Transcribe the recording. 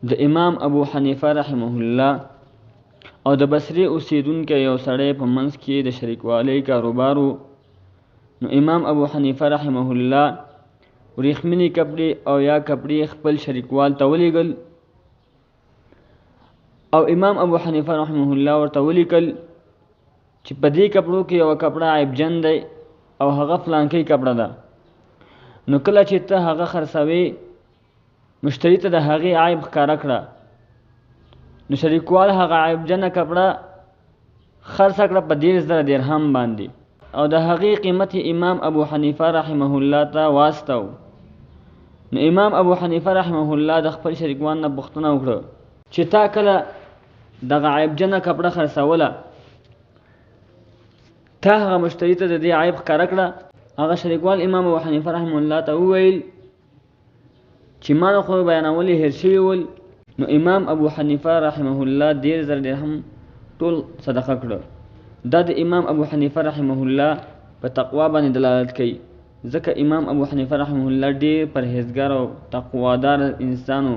د امام ابو حنیفه رحمه الله او د بصری اوسیدونکو یو سړی په منځ کې د شریکوالي کاروبارو. نو امام ابو حنیفه رحمه الله ورېښمینې کپړې او یا کپړې خپل شریکوال ته ولیږل او امام ابو حنیفه رحمه الله ورته ولیکل چې په دې کپړو کې یو کپړه عیبجن دی او هغه فلانکۍ کپړه ده. نو کله چې ته هغه خرڅوې مشتری ته د هغې عیب ښکاره کړه، نو شریکوال هغه عیبجنه کپړه خرڅه کړه په 10,000 درهم باندې او د هغې قیمت امام ابو حنیفه رحمه الله ته واستو. نو امام ابو حنیفه رحمه الله د خپل شریکوال نه پوښتنه وکړه چې تا کله دغه عیبجنه کپړه خرڅوله، تا هغه مشتری ته د دې عیب ښکاره کړه؟ هغه شریکوال امام ابو حنیفه رحمه الله ته وویل چې ما نه خو بیانول هېر شوي ول. نو امام ابو حنیفه رحمه الله 10,000 درهم ټول صدقه کړه. دا د امام ابو حنیفه رحمه الله په تقوا باندې دلالت کوي، ځکه امام ابو حنیفه رحمه الله ډېر پرهیزګار او تقوادار انسان و.